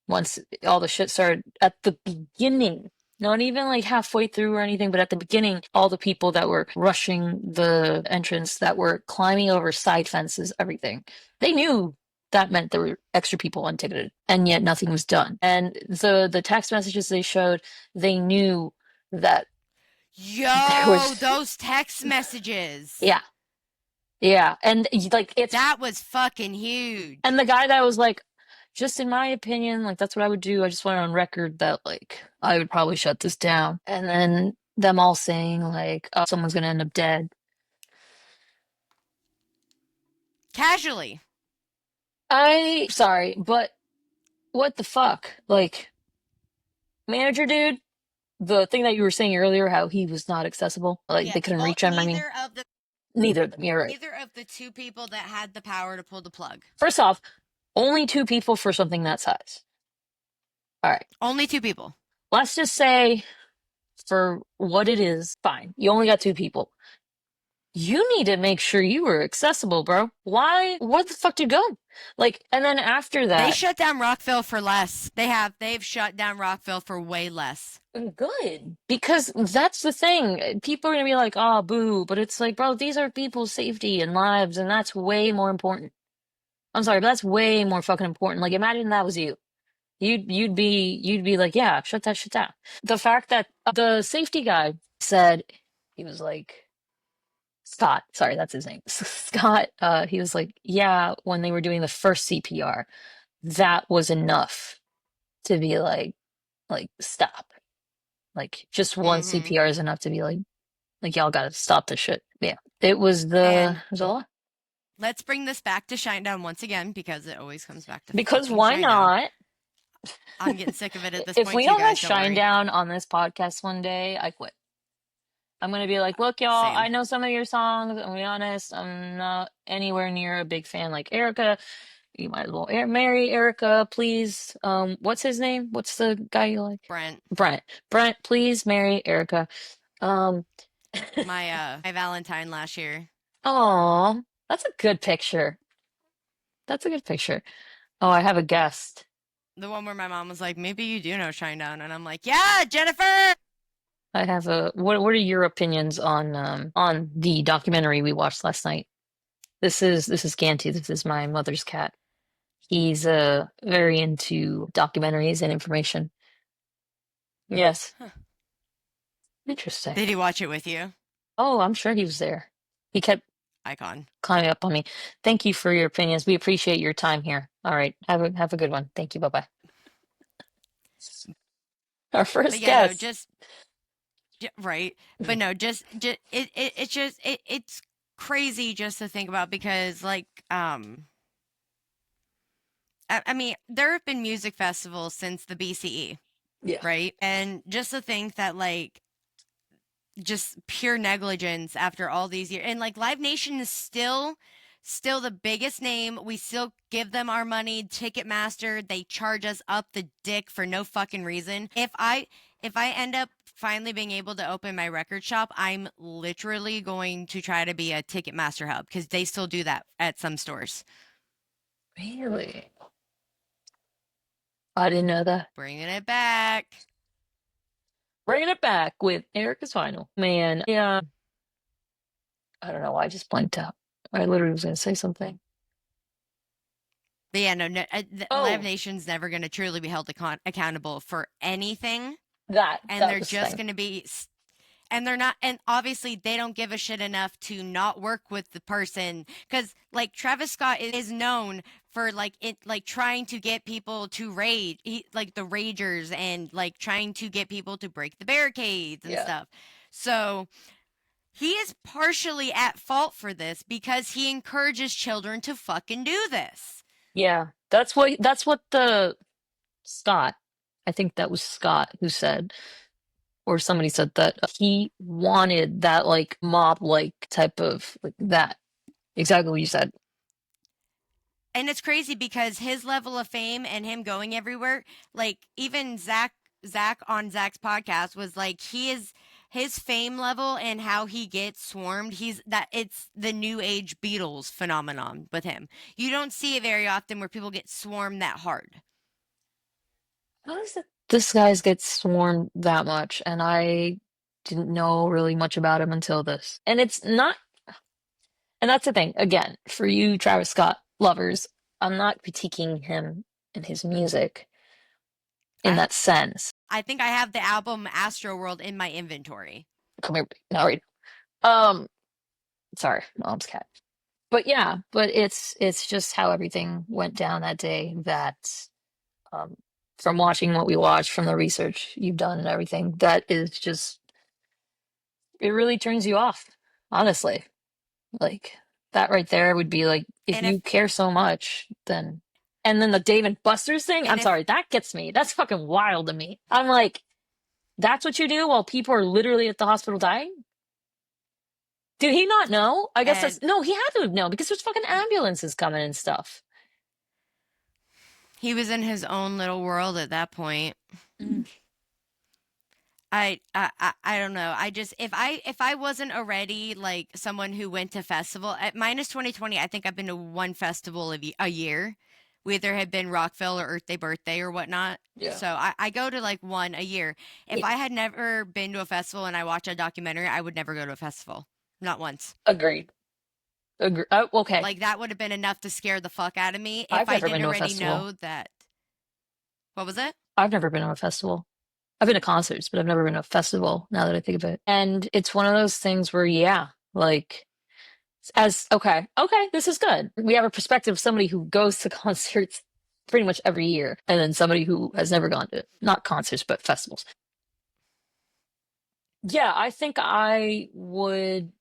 once all the shit started at the beginning, not even like halfway through or anything, but at the beginning, all the people that were rushing the entrance, that were climbing over side fences, everything, they knew that meant there were extra people unticketed, and yet nothing was done. And the text messages they showed, they knew that there Yo, was those text messages. yeah. Yeah, and like it's That was fucking huge. and the guy that was like, just in my opinion, like that's what I would do. I just went on record that like I would probably shut this down. And then them all saying like, oh, someone's gonna end up dead. Casually. I sorry, but what the fuck? Like, manager dude, the thing that you were saying earlier, how he was not accessible, like they couldn't reach him. I mean, neither of them. You're right. Neither of the two people that had the power to pull the plug. First off, only two people for something that size. All right. Only two people. Let's just say for what it is, fine. You only got two people. you need to make sure you were accessible, bro. Why? What the fuck did you go? Like, and then after They that, shut down Rockville for less. They've shut down Rockville for way less. good. Because that's the thing. People are gonna be like, oh, boo. But it's like, bro, these are people's safety and lives, and that's way more important. I'm sorry, but that's way more fucking important. Like, imagine that was you. You'd be like, yeah, shut that shit down. The fact that the safety guy said, he was like, Scott, sorry, that's his name. Scott, he was like, yeah, when they were doing the first CPR, that was enough to be like, stop. Like, just one Mm-hmm. CPR is enough to be like, y'all gotta stop this shit. Yeah. And It was a lot. let's bring this back to Shinedown once again because it always comes back to Because fucking why Shinedown. not? I'm getting sick of it at this If point we too, don't have guys. Don't Shine worry. Down on this podcast one day, I quit. I'm gonna be like, look, y'all, I Same. know some of your songs. I'm gonna be honest, I'm not anywhere near a big fan like Erica. You might as well marry Erica, please. What's his name? What's the guy you like? Brent, Brent. Brent, please marry Erica. Um, my Valentine last year. oh, that's a good picture. That's a good picture. Oh, I have a guest. The one where my mom was like, maybe you do know Shinedown. And I'm like, yeah, Jennifer! I have a what are your opinions on the documentary we watched last night? This is Ganty. This is my mother's cat. He's very into documentaries and information. Yes. Huh. Interesting. Did he watch it with you? Oh, I'm sure he was there. He kept Icon. climbing up on me. Thank you for your opinions. We appreciate your time here. All right. Have a good one. Thank you. Bye-bye. Our But first yeah, no, guest. right. But no, it's just, it's crazy just to think about because, like, I mean, there have been music festivals since the BCE, Yeah. right? And just to think that, like, just pure negligence after all these years. And like Live Nation is still the biggest name. We still give them our money. Ticketmaster, they charge us up the dick for no fucking reason. If I end up finally being able to open my record shop, I'm literally going to try to be a Ticketmaster hub because they still do that at some stores. Really? I didn't know that. Bringing it back. Bringing it back with Ericas.vinyl. Man, yeah. I don't know why I just blanked out. I literally was going to say something. But yeah, no, Live Oh, Nation's never going to truly be held accountable for anything. that And that they're was the just thing. going to be, and they're not, and obviously they don't give a shit enough to not work with the person. Cause like Travis Scott is known for like trying to get people to rage, like the ragers and like trying to get people to break the barricades and Yeah. stuff. So he is partially at fault for this because he encourages children to fucking do this. Yeah. That's what the Scott, I think that was Scott who said, or somebody said that he wanted that like mob like type of like that. Exactly what you said. And it's crazy because his level of fame and him going everywhere, like even Zach on Zach's podcast was like he is his fame level and how he gets swarmed. He's that it's the new age Beatles phenomenon with him. You don't see it very often where people get swarmed that hard. How does it this guy's get sworn that much? And I didn't know really much about him until this. And it's not, and that's the thing. Again, for you Travis Scott lovers, I'm not critiquing him and his music in I that sense. I think I have the album Astroworld in my inventory. Come here, now right. Um, sorry, mom's cat. But yeah, but it's just how everything went down that day that um from watching what we watched, from the research you've done and everything, that is just it really turns you off, honestly. Like that right there would be like if And if you care so much, then and then the Dave and Buster's thing, I'm and if sorry, that gets me. That's fucking wild to me. I'm like, that's what you do while people are literally at the hospital dying? Did he not know? I guess that's and no, he had to have known because there's fucking ambulances coming and stuff. he was in his own little world at that point. Mm. I don't know. I just if I wasn't already like someone who went to festival at minus 2020, I think I've been to one festival a year. We either had been Rockville or Earth Day Birthday or whatnot. Yeah. So I go to like one a year. If Yeah. I had never been to a festival and I watch a documentary, I would never go to a festival. Not once. Agreed. Agree. Oh, okay. Like that would have been enough to scare the fuck out of me if I've I never didn't been to a already festival. know that. What was it? I've never been to a festival. I've been to concerts, but I've never been to a festival now that I think of it. And it's one of those things where, yeah, like, as okay, this is good. We have a perspective of somebody who goes to concerts pretty much every year, and then somebody who has never gone to not concerts, but festivals. Yeah, I think I would.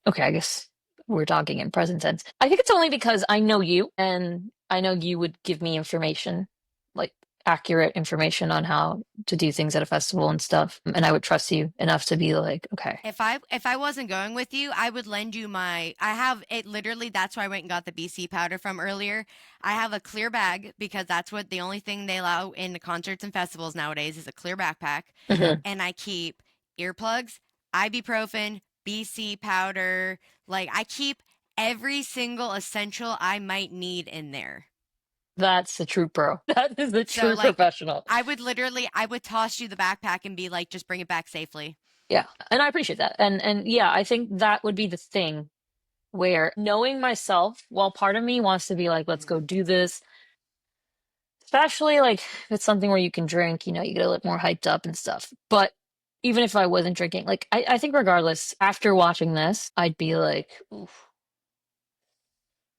Okay, I guess we're talking in present tense. I think it's only because I know you, and I know you would give me information, like accurate information on how to do things at a festival and stuff, and I would trust you enough to be like, okay, If I wasn't going with you, I would lend you my I have it literally that's where I went and got the BC powder from earlier. I have a clear bag because that's what the only thing they allow in the concerts and festivals nowadays is a clear backpack. Mhm. And I keep earplugs, ibuprofen, BC powder, like I keep every single essential I might need in there. That's the true pro. That is the So true like professional. I would toss you the backpack and be like just bring it back safely. Yeah, and I appreciate that. And yeah, I think that would be the thing where knowing myself, while part of me wants to be like, let's go do this, especially like if it's something where you can drink, you get a little more hyped up and stuff. But even if I wasn't drinking, like I think regardless, after watching this, I'd be like, oof,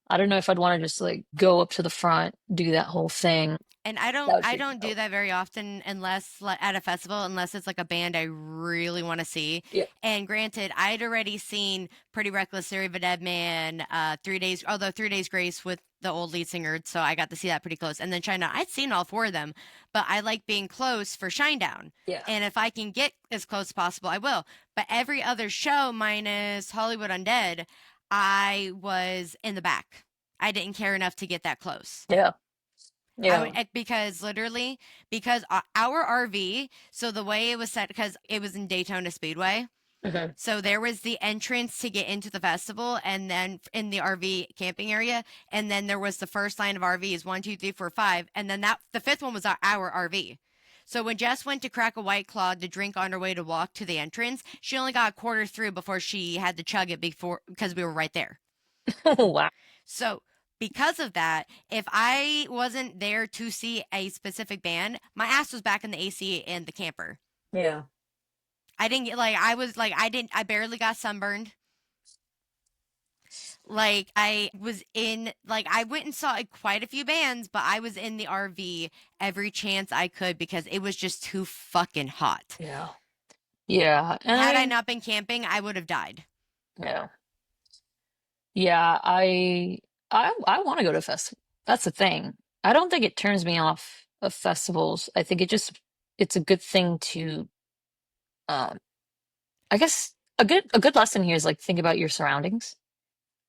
I don't know if I'd want to just like go up to the front, do that whole thing. And That would I freak me don't do out. that very often unless at a festival unless it's like a band I really want to see. Yeah. And granted, I'd already seen Pretty Reckless, Theory of a Dead Man, 3 days, although 3 Days Grace with the old lead singer, so I got to see that pretty close. And then China, I'd seen all four of them, but I like being close for Shinedown. Yeah. And if I can get as close as possible, I will. But every other show minus Hollywood Undead, I was in the back. I didn't care enough to get that close. Yeah. I would Yeah. because literally because our RV, so the way it was set because it was in Daytona Speedway. Mhm. So there was the entrance to get into the festival and then in the RV camping area and then there was the first line of RVs 1, 2, 3, 4, 5 and then that the fifth one was our RV. So when Jess went to crack a White Claw to drink on her way to walk to the entrance, she only got a quarter through before she had to chug it before because we were right there. Oh, wow. So because of that, if I wasn't there to see a specific band, my ass was back in the AC and the camper. Yeah. I didn't get like I was like I barely got sunburned. Like I was in like I went and saw quite a few bands, but I was in the RV every chance I could because it was just too fucking hot. Yeah. Yeah. And Had I not been camping, I would have died. yeah. Yeah, I want to go to festival. That's the thing. I don't think it turns me off of festivals. I think it's a good thing to um I guess a good lesson here is like think about your surroundings.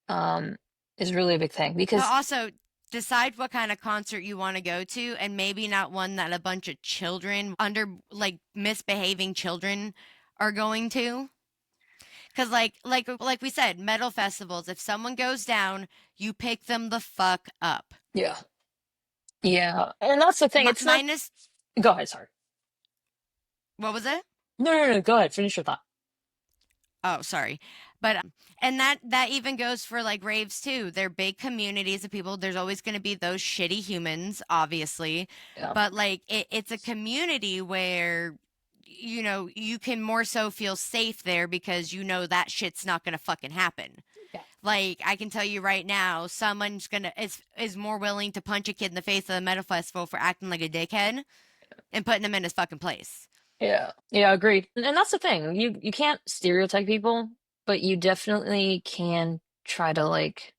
Um is really a big thing But because also decide what kind of concert you want to go to and maybe not one that a bunch of children under like misbehaving children are going to. Cause like we said, metal festivals, if someone goes down, you pick them the fuck up. yeah. Yeah. And that's the thing. It's not Minus go ahead, sorry. what was it? No, no, no, go ahead. Finish your thought. Oh, sorry. But and that even goes for like raves too. They're big communities of people. There's always going to be those shitty humans, obviously. Yeah. But like it's a community where you can more so feel safe there because that shit's not going to fucking happen. Yeah. Like I can tell you right now, someone's gonna is more willing to punch a kid in the face at a metal festival for acting like a dickhead and putting him in his fucking place. Yeah. Yeah, agreed. And that's the thing. You can't stereotype people, but you definitely can try to like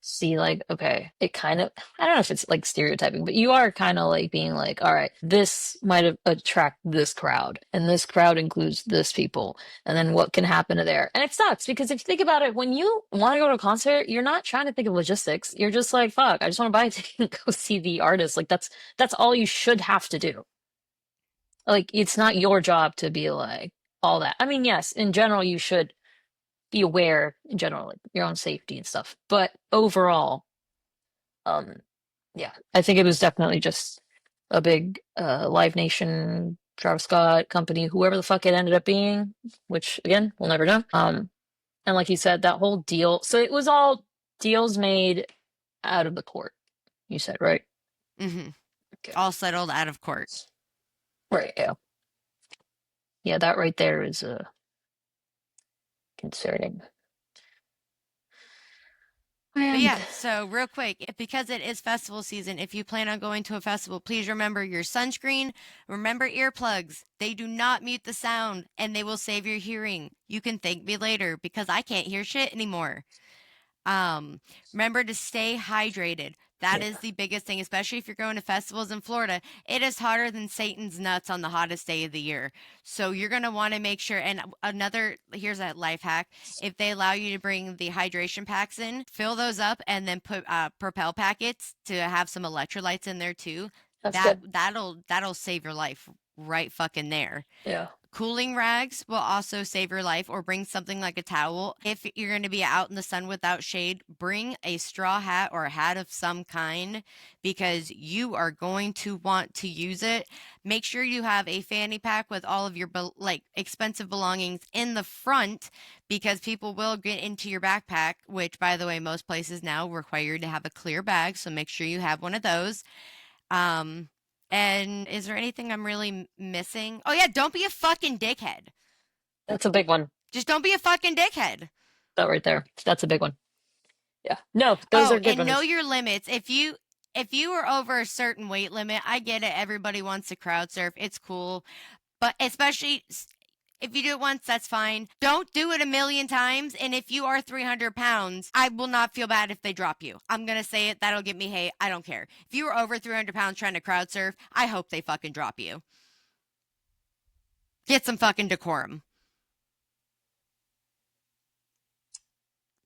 see like, okay, it kind of I don't know if it's like stereotyping, but you are kind of like being like, all right, this might attract this crowd, and this crowd includes this people, and then what can happen to there. And it sucks because if you think about it, when you want to go to a concert, you're not trying to think of logistics. You're just like, fuck, I just want to buy a ticket and go see the artist. Like that's all you should have to do. Like, it's not your job to be like all that. I mean, yes, in general, you should be aware in general, like your own safety and stuff. But overall, um, yeah, I think it was definitely just a big Live Nation, Travis Scott company, whoever the fuck it ended up being, which again, we'll never know. And like you said, that whole deal. So it was all deals made out of the court. You said, right? Mm-hmm. Okay. All settled out of court. Right. Yeah. Yeah. That right there is concerning. But And yeah, so real quick, because it is festival season, if you plan on going to a festival, please remember your sunscreen, remember earplugs. They do not mute the sound and they will save your hearing. You can thank me later because I can't hear shit anymore. Remember to stay hydrated. That yeah, is the biggest thing, especially if you're going to festivals in Florida. It is hotter than Satan's nuts on the hottest day of the year. So you're going to want to make sure. And here's a life hack. If they allow you to bring the hydration packs in, fill those up and then put Propel packets to have some electrolytes in there too. that's good. That'll save your life right fucking there. Yeah. Cooling rags will also save your life, or bring something like a towel. If you're going to be out in the sun without shade, bring a straw hat or a hat of some kind because you are going to want to use it. Make sure you have a fanny pack with all of your like expensive belongings in the front because people will get into your backpack, which by the way, most places now require you to have a clear bag, so make sure you have one of those. Um and is there anything I'm really missing? Oh yeah, don't be a fucking dickhead. That's a big one. Just don't be a fucking dickhead. That right there. That's a big one. Yeah. No, those Oh, are good and know ones. your limits. If you are over a certain weight limit, I get it. Everybody wants to crowd surf. It's cool. But especially if you do it once, that's fine. Don't do it a million times. And if you are 300 pounds, I will not feel bad if they drop you. I'm going to say it. That'll get me hate. I don't care. If you are over 300 pounds trying to crowd surf, I hope they fucking drop you. Get some fucking decorum.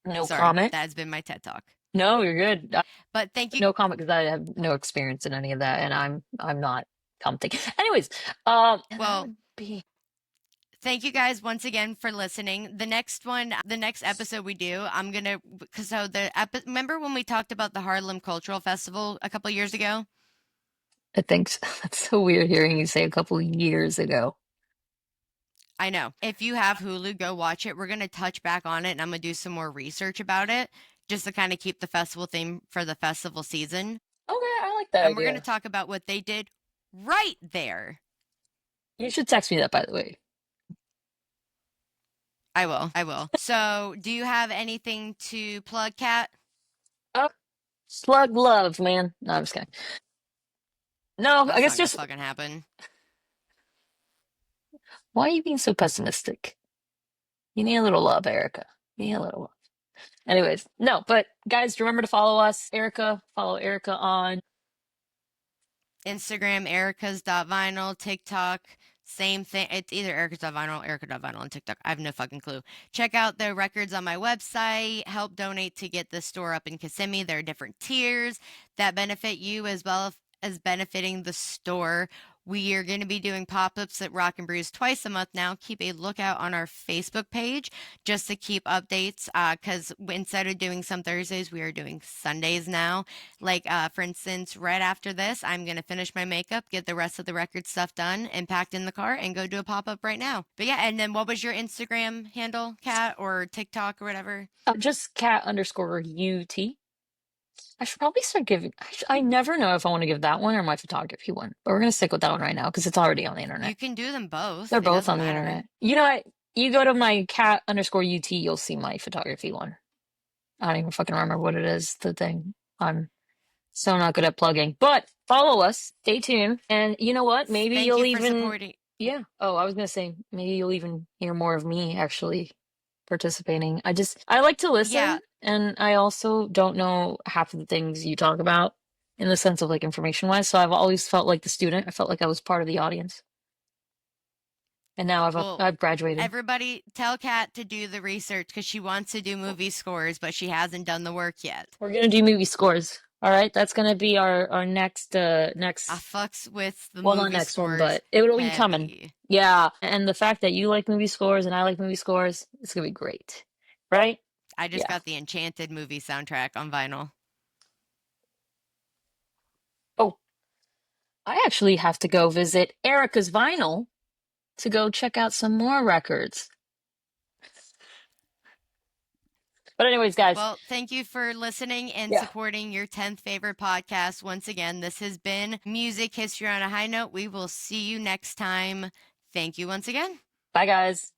No Sorry, comment. that's been my TED Talk. No, you're good. But thank you. No comment because I have no experience in any of that, and I'm not commenting. Anyways, and that Well, would be thank you guys once again for listening. The next episode we do, I'm gonna because so remember when we talked about the Harlem Cultural Festival a couple years ago? I think that's so weird hearing you say a couple years ago. I know. If you have Hulu, go watch it. We're gonna touch back on it, and I'm gonna do some more research about it just to kind of keep the festival theme for the festival season. Okay, I like that And we're gonna idea. talk about what they did right there. You should text me that, by the way. I will. I will. So, do you have anything to plug, Kat? Oh, slug love, man. No, I'm just kidding. No, I That's guess not gonna just fucking happen. why are you being so pessimistic? You need a little love, Erica. You need a little love. Anyways, no, but guys, remember to follow us, Erica. Follow Erica on. Instagram, Ericas.vinyl, TikTok, same thing. It's either Ericas.vinyl or Erica.vinyl on TikTok. I have no fucking clue. Check out the records on my website. Help donate to get the store up in Kissimmee. There are different tiers that benefit you as well as benefiting the store. We are going to be doing pop-ups at Rock and Brews twice a month now. Keep a lookout on our Facebook page just to keep updates because instead of doing some Thursdays, we are doing Sundays now. Like, for instance, right after this, I'm going to finish my makeup, get the rest of the record stuff done and packed in the car and go do a pop-up right now. But yeah, and then what was your Instagram handle, Kat, or TikTok or whatever? Just cat_UT. I should probably start giving. I never know if I want to give that one or my photography one, but we're gonna stick with that one right now because it's already on the internet. You can do them both. They're It both doesn't on the matter. internet. You know what? You go to my cat_UT, you'll see my photography one. I don't even fucking remember what it is, the thing. I'm so not good at plugging. But follow us, stay tuned, and you know what? Maybe Thank you'll you for even supporting. yeah. Oh, I was gonna say maybe you'll even hear more of me actually participating. I like to Yeah, listen, and I also don't know half of the things you talk about in the sense of like information wise. So I've always felt like the student. I felt like I was part of the audience, and now well, I've graduated. everybody tell Kat to do the research because she wants to do movie scores, but she hasn't done the work yet. We're gonna do movie scores. All right, that's gonna be our next I next. fucks with the Well, not movie next one, scores but it will be coming. heavy. Yeah, and the fact that you like movie scores and I like movie scores, it's gonna be great, right? I just Yeah. got the Enchanted movie soundtrack on vinyl. Oh, I actually have to go visit Erica's Vinyl to go check out some more records. But anyways, guys, Well, thank you for listening and yeah. supporting your 10th favorite podcast. Once again, this has been Music History on a High Note. We will see you next time. Thank you once again. Bye, guys.